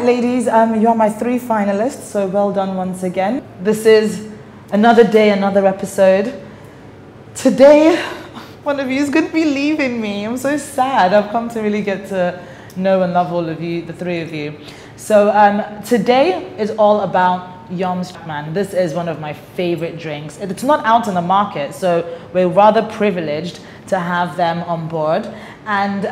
ladies, you are my 3 finalists, so well done once again. This is another day, another episode. Today, one of you is going to be leaving me. I'm so sad. I've come to really get to know and love all of you, the 3 of you. So today is all about Yum's Chapman. This is one of my favorite drinks. It's not out in the market, so we're rather privileged to have them on board. And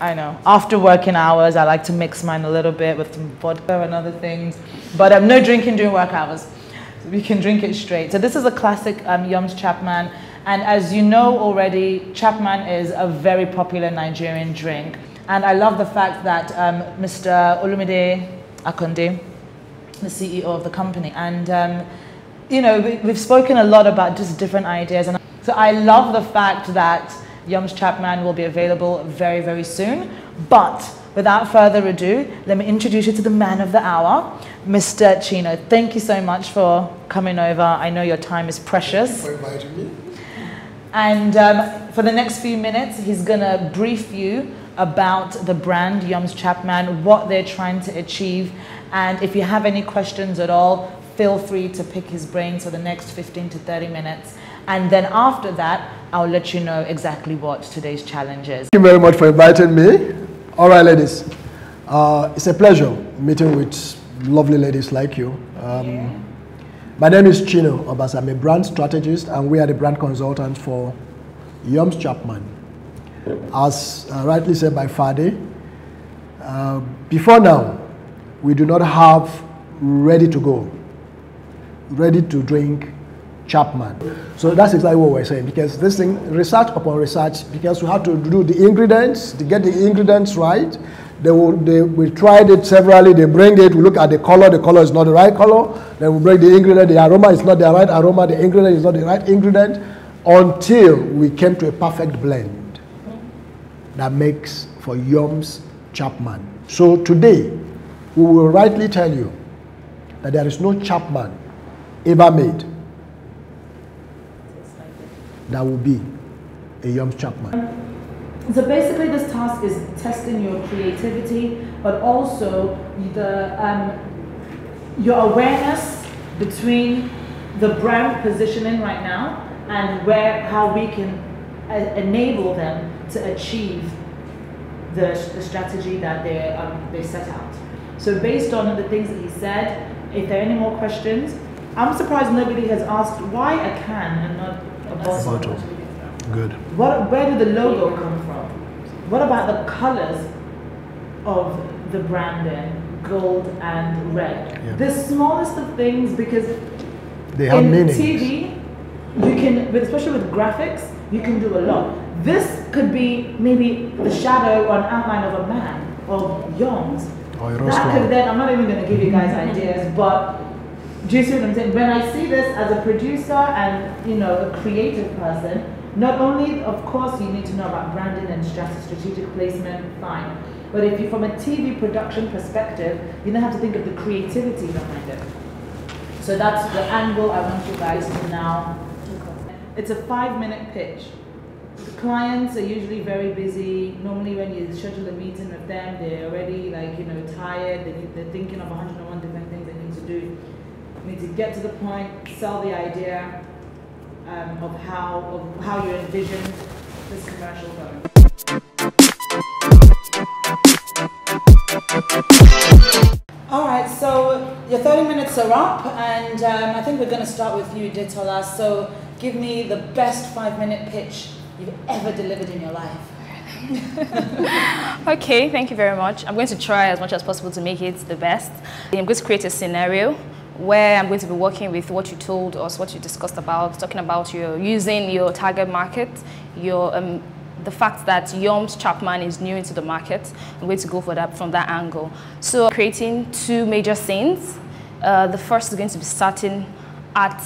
I know, after working hours, I like to mix mine a little bit with some vodka and other things. But no drinking during work hours. We can drink it straight. So this is a classic Yum's Chapman. And as you know already, Chapman is a very popular Nigerian drink. And I love the fact that Mr. Olumide Akonde, the CEO of the company, and you know, we've spoken a lot about just different ideas. And so I love the fact that Yum's Chapman will be available very, very soon. But without further ado, let me introduce you to the man of the hour, Mr. Chino. Thank you so much for coming over. I know your time is precious. Thank you for inviting me. And for the next few minutes, he's going to brief you about the brand Yum's Chapman, what they're trying to achieve. And if you have any questions at all, feel free to pick his brains for the next 15 to 30 minutes. And then after that, I'll let you know exactly what today's challenge is. Thank you very much for inviting me. All right, ladies. It's a pleasure meeting with lovely ladies like you. My name is Chino Obasa. I'm a brand strategist, and we are the brand consultants for Yum's Chapman. As rightly said by Fade, before now, we do not have ready to go, ready to drink Chapman. So that's exactly what we're saying, because this thing, research upon research, because we have to do the ingredients, to get the ingredients right. We tried it severally, they bring it, we look at the color is not the right color, then we bring the ingredient, the aroma is not the right aroma, the ingredient is not the right ingredient, until we came to a perfect blend that makes for Yum's Chapman. So today, we will rightly tell you that there is no Chapman ever made that will be a Yum's Chapman. So basically this task is testing your creativity, but also your awareness between the brand positioning right now and how we can enable them to achieve the strategy that they set out. So based on the things that he said, if there are any more questions, I'm surprised nobody has asked why a can and not a bottle. Good. Where did the logo come from? What about the colors of the branding, gold and red? Yeah. The smallest of things, because they have meanings. TV, you can, especially with graphics, you can do a lot. This could be maybe the shadow or an outline of a man, of Yum's. That could then, I'm not even going to give you guys ideas, but do you see what I'm saying? When I see this as a producer and, you know, a creative person, not only, of course, you need to know about branding and strategic placement, fine. But if you, from a TV production perspective, you then have to think of the creativity behind it. So that's the angle I want you guys to now. It's a 5-minute pitch. The clients are usually very busy. Normally when you schedule a meeting with them, they're already tired. They're thinking of 101 different things they need to do. You need to get to the point, sell the idea of how you envision this commercial going. All right, so your 30 minutes are up, and I think we're going to start with you, Detola. So give me the best 5-minute pitch you've ever delivered in your life. Okay, thank you very much. I'm going to try as much as possible to make it the best. I'm going to create a scenario where I'm going to be working with what you told us, what you discussed about, talking about using your target market, the fact that Yum's Chapman is new into the market. I'm going to go for that from that angle. So creating 2 major scenes. The first is going to be starting at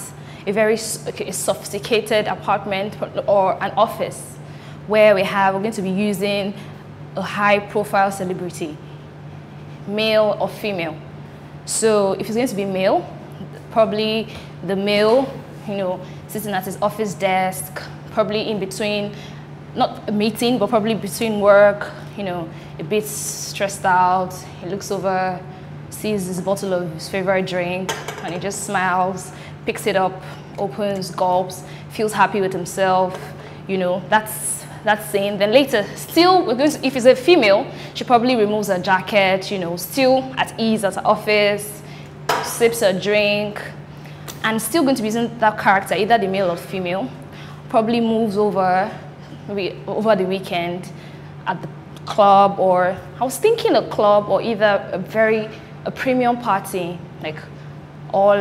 a very sophisticated apartment or an office where we're going to be using a high-profile celebrity, male or female. So if it's going to be male, probably the male, sitting at his office desk, probably in between, not a meeting, but probably between work, a bit stressed out. He looks over sees this bottle of his favorite drink, and he just smiles, picks it up, opens, gulps, feels happy with himself. You know, that's scene. Then later, still, we're going to, if it's a female, she probably removes her jacket, you know, still at ease at her office, sips her drink, and still going to be using that character, either the male or female. Probably moves over, maybe over the weekend at the club, or I was thinking a club, or either a premium party, like all.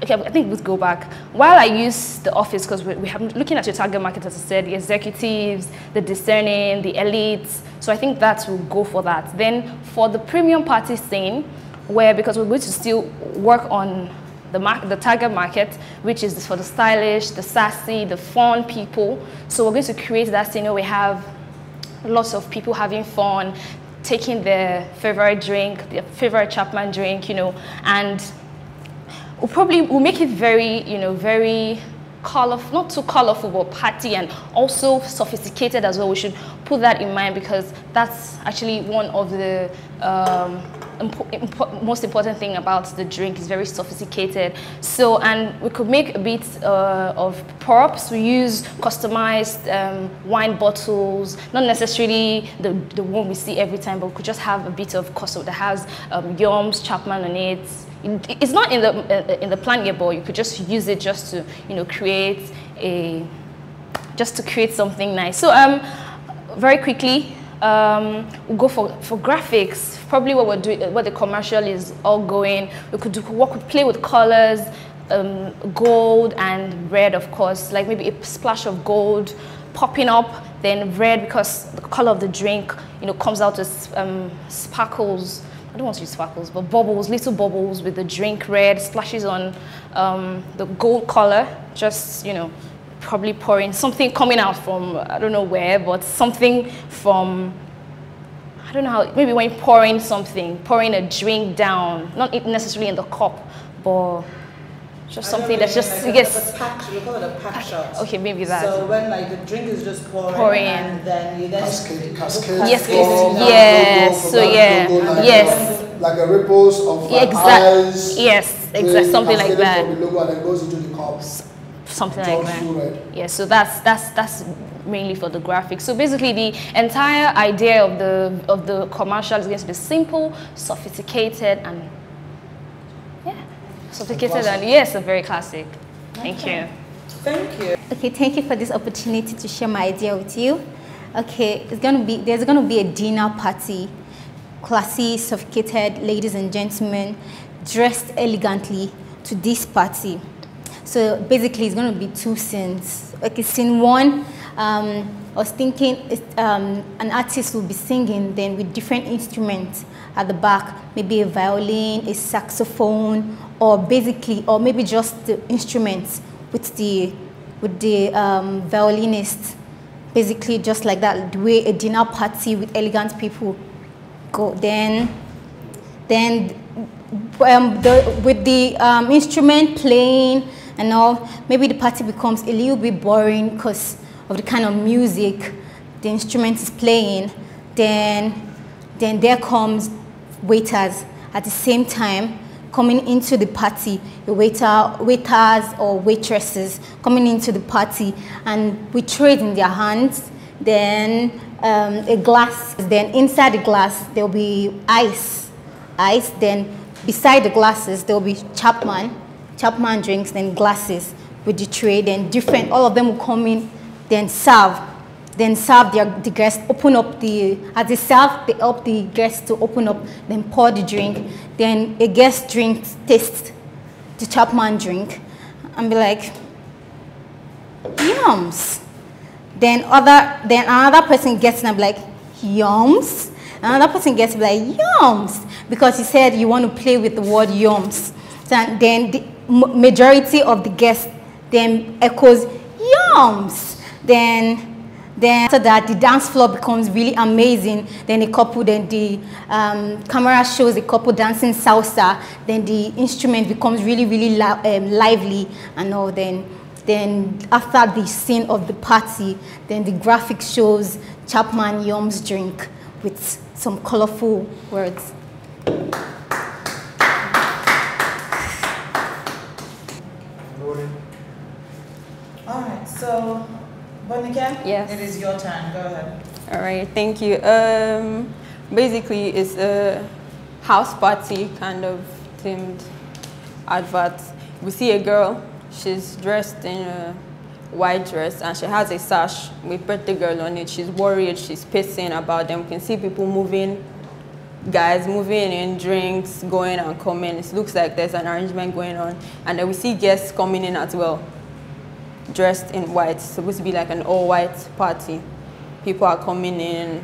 Okay, I think let's go back. While I use the office, because we have looking at your target market, as I said, the executives, the discerning, the elites. So I think that will go for that. Then for the premium party scene, where because we're going to still work on the target market, which is for the stylish, the sassy, the fun people. So we're going to create that scene where we have lots of people having fun, taking their favorite drink, their favorite Chapman drink, you know, and we'll make it very, you know, very colorful, not too colorful, but party and also sophisticated as well. We should put that in mind because that's actually one of the most important thing about the drink. Is very sophisticated. So, and we could make a bit of props. We use customized wine bottles, not necessarily the one we see every time, but we could just have a bit of custom that has Yums, Chapman on it. It's not in the plan yet, but you could just use it just to, you know, create something nice. So very quickly, we'll go for graphics. Probably what we're doing, what the commercial is all going. We could play with colors, gold and red, of course. Like maybe a splash of gold popping up, then red because the color of the drink, you know, comes out as sparkles. I don't want to use sparkles, but bubbles, little bubbles with the drink red, splashes on the gold color, just, you know, probably pouring something coming out from, I don't know where, but something from, I don't know how, maybe when pouring a drink down, not necessarily in the cup, but just something that's just, yes. We call it a pack shot. Okay, maybe that. So when like the drink is just pouring and then you then cascade. Yes, yes. So yeah, yes. Like a ripples of like eyes. Yes, exactly, something like that. From the logo and then goes into the cup. Something like that. Yeah, so that's mainly for the graphics. So basically, the entire idea of the commercial is going to be simple, sophisticated, and sophisticated, and yes, a very classic. Thank you. Thank you. Okay, thank you for this opportunity to share my idea with you. Okay, there's gonna be a dinner party, classy, sophisticated ladies and gentlemen dressed elegantly to this party. So basically, it's gonna be two scenes. Okay, scene one, I was thinking an artist will be singing then with different instruments at the back, maybe a violin, a saxophone, or maybe just the instruments with the violinist, basically just like that, the way a dinner party with elegant people go. Then with the instrument playing and all, maybe the party becomes a little bit boring because of the kind of music the instrument is playing. Then there comes waiters at the same time coming into the party, the waiters or waitresses coming into the party and with trays in their hands, then a glass, then inside the glass there'll be ice, then beside the glasses there'll be Chapman drinks, then glasses with the tray, then different, all of them will come in, then serve the guests, open up as they serve, they help the guests to open up, then pour the drink, then a guest tastes the Chapman drink and be like, yums. Then another person gets and be like, yums. Another person gets to be like, yums, because you said you want to play with the word yums. So then the majority of the guests then echoes yums. Then after that, the dance floor becomes really amazing. Then the camera shows a couple dancing salsa. Then the instrument becomes really, really lively and all. Then after the scene of the party, then the graphic shows Chapman Yum's drink with some colorful words. So, Bonike, yes, it is your turn. Go ahead. All right, thank you. Basically, it's a house party kind of themed advert. We see a girl. She's dressed in a white dress and she has a sash with birthday girl on it. She's worried. She's pacing about them. We can see people moving, guys moving in, drinks going and coming. It looks like there's an arrangement going on. And then we see guests coming in as well, dressed in white. It's supposed to be like an all-white party. People are coming in,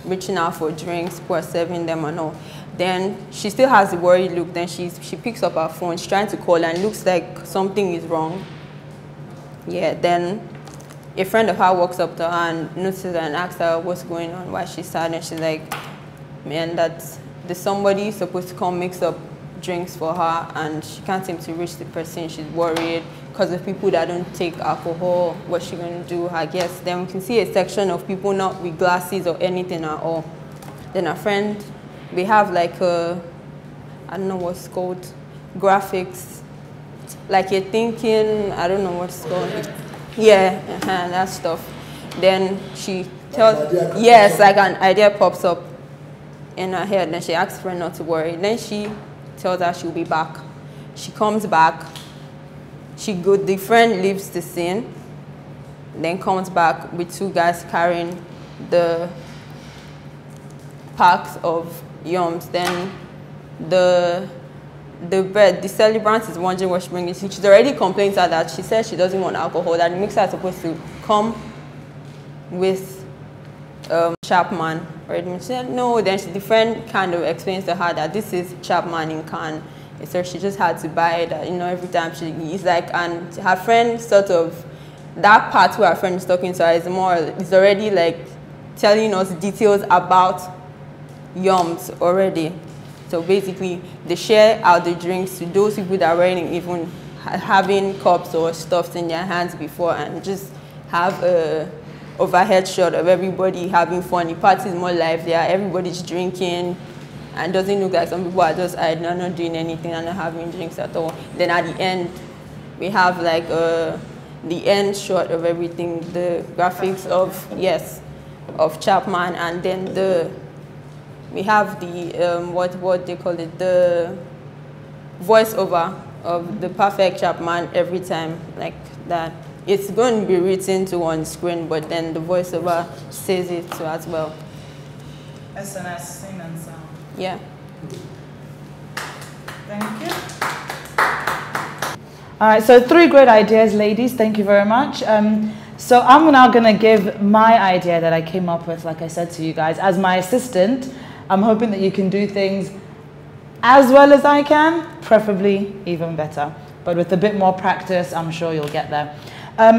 reaching out for drinks, people are serving them and all. Then she still has the worried look. Then she picks up her phone, she's trying to call, and it looks like something is wrong. Yeah, then a friend of her walks up to her and notices and asks her what's going on, why she's sad, and she's like, man, there's somebody supposed to come mix up drinks for her and she can't seem to reach the person. She's worried because of people that don't take alcohol. What's she going to do, I guess? Then we can see a section of people not with glasses or anything at all. Then a friend, we have like a, I don't know what's called, graphics. Like you're thinking, I don't know what's called. Yeah, that stuff. Then she tells, yes, like an idea pops up in her head. Then she asks her not to worry. Then she tells her she'll be back. She comes back. The friend leaves the scene, then comes back with two guys carrying the packs of yums. Then the celebrant is wondering what she's bringing. She's already complained to her that she said she doesn't want alcohol, that the mixer is supposed to come with Chapman. Right? She said no. Then the friend kind of explains to her that this is Chapman in can. So she just had to buy it, every time it's like, and her friend sort of, that part where her friend is talking to her is already like telling us details about yums already. So basically, they share out the drinks to those people that weren't even having cups or stuffs in their hands before, and just have a overhead shot of everybody having fun. The party is more lively, everybody's drinking, and doesn't look like some people are just not doing anything and not having drinks at all. Then at the end, we have like the end shot of everything, the graphics of Chapman, and then we have the what they call it, the voiceover of the perfect Chapman every time, like that. It's going to be written to on screen, but then the voiceover says it too as well. SNS, sing and sound. Yeah. Thank you. All right, so 3 great ideas, ladies. Thank you very much. So I'm now going to give my idea that I came up with, like I said to you guys. As my assistant, I'm hoping that you can do things as well as I can, preferably even better. But with a bit more practice, I'm sure you'll get there.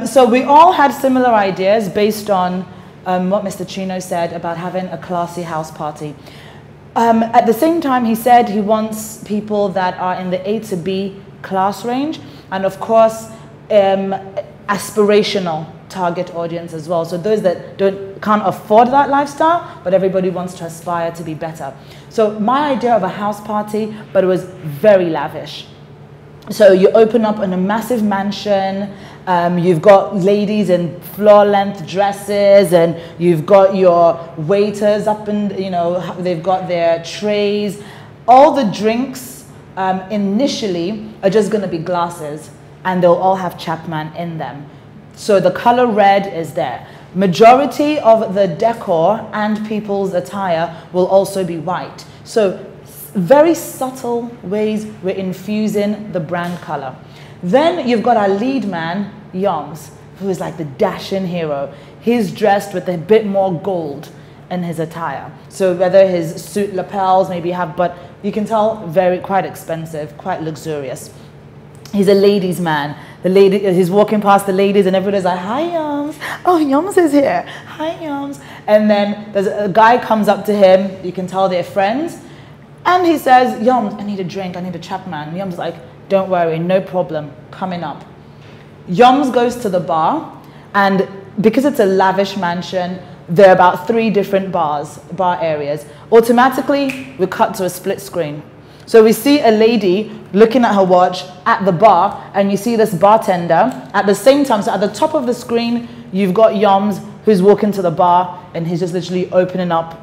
So we all had similar ideas based on what Mr. Chino said about having a classy house party. At the same time, he said he wants people that are in the A to B class range, and of course, aspirational target audience as well. So those that can't afford that lifestyle, but everybody wants to aspire to be better. So my idea of a house party, but it was very lavish. So you open up in a massive mansion, you've got ladies in floor-length dresses, and you've got your waiters up and, they've got their trays. All the drinks initially are just going to be glasses, and they'll all have Chapman in them. So the color red is there. Majority of the decor and people's attire will also be white. So very subtle ways we're infusing the brand color. Then you've got our lead man, Yoms, who is like the dashing hero. He's dressed with a bit more gold in his attire. So whether his suit lapels maybe but you can tell quite expensive, quite luxurious. He's a ladies' man. He's walking past the ladies and everybody's like, hi, Yoms. Oh, Yoms is here. Hi, Yoms. And then there's a guy comes up to him. You can tell they're friends. And he says, Yoms, I need a drink. I need a Chapman. Yoms is like, don't worry, no problem, coming up. Yoms goes to the bar, and because it's a lavish mansion, there are about 3 different bar areas. Automatically, we cut to a split screen. So we see a lady looking at her watch at the bar, and you see this bartender at the same time. So at the top of the screen, you've got Yoms who's walking to the bar, and he's just literally opening up.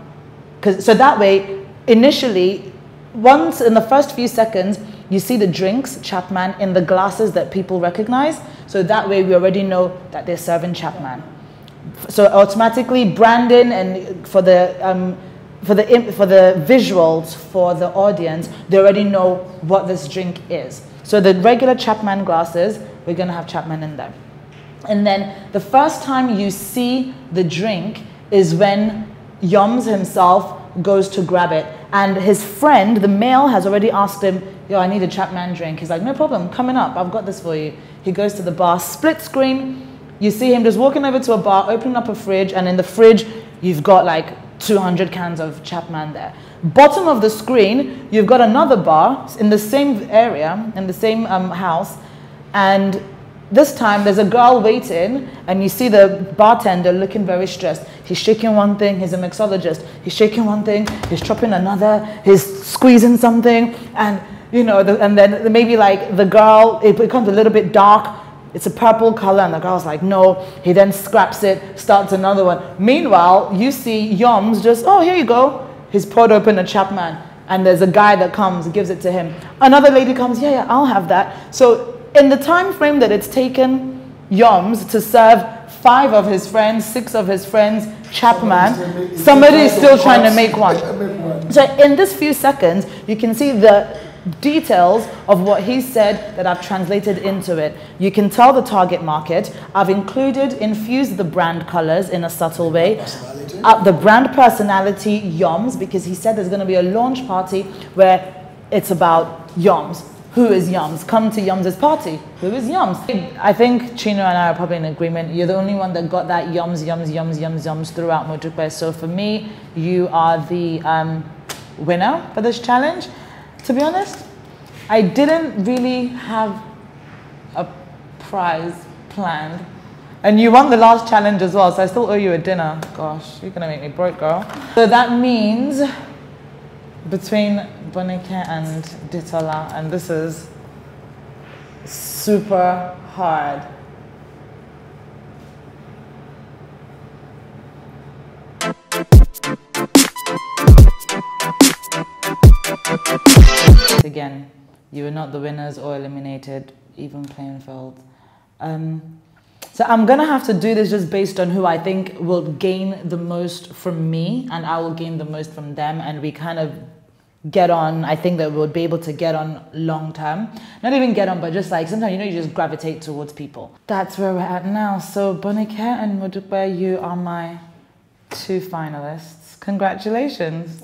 So that way, initially, once in the first few seconds, you see the drinks, Chapman, in the glasses that people recognize. So that way, we already know that they're serving Chapman. So automatically, branding and for the visuals for the audience, they already know what this drink is. So the regular Chapman glasses, we're going to have Chapman in there. And then the first time you see the drink is when Yoms himself goes to grab it. And his friend, the male, has already asked him, yo, I need a Chapman drink. He's like, no problem, coming up, I've got this for you. He goes to the bar, split screen. You see him just walking over to a bar, opening up a fridge, and in the fridge, you've got like 200 cans of Chapman there. Bottom of the screen, you've got another bar in the same area, in the same house, and this time there's a girl waiting, and you see the bartender looking very stressed. He's shaking one thing, he's a mixologist. He's shaking one thing, he's chopping another, he's squeezing something, and you know, and then maybe like the girl, it becomes a little bit dark. It's a purple color, and the girl's like, no. He then scraps it, starts another one. Meanwhile, you see Yoms just, oh, here you go. He's poured open a Chapman, and there's a guy that comes, gives it to him. Another lady comes, yeah, I'll have that. So in the time frame that it's taken Yoms to serve 5 of his friends, 6 of his friends, Chapman, somebody is still trying to make one. So in this few seconds, you can see the details of what he said that I've translated into it. You can tell the target market. I've infused the brand colors in a subtle way. The brand personality, Yoms, because he said there's going to be a launch party where it's about Yoms. Who is Yoms? Come to Yoms' party. Who is Yoms? I think Chino and I are probably in agreement. You're the only one that got that Yoms throughout Mojupe. So for me, you are the winner for this challenge. To be honest, I didn't really have a prize planned. And you won the last challenge as well, so I still owe you a dinner. Gosh, you're gonna make me broke, girl. So that means between Bonike and Ditola, and this is super hard. Again, you were not the winners or eliminated, even playing field. So I'm gonna have to do this just based on who I think will gain the most from me, and I will gain the most from them, and we kind of get on. I think that we'll be able to get on long term. Not even get on, but just like sometimes, you know, you just gravitate towards people. That's where we're at now. So Bonike and Modupe, you are my 2 finalists. Congratulations.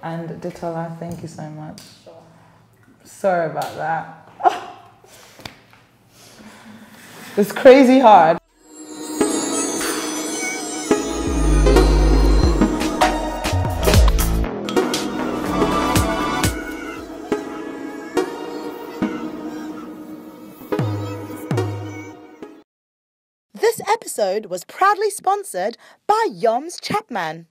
And Ditola, thank you so much. Sure. Sorry about that. It's crazy hard. This episode was proudly sponsored by Yoms Chapman.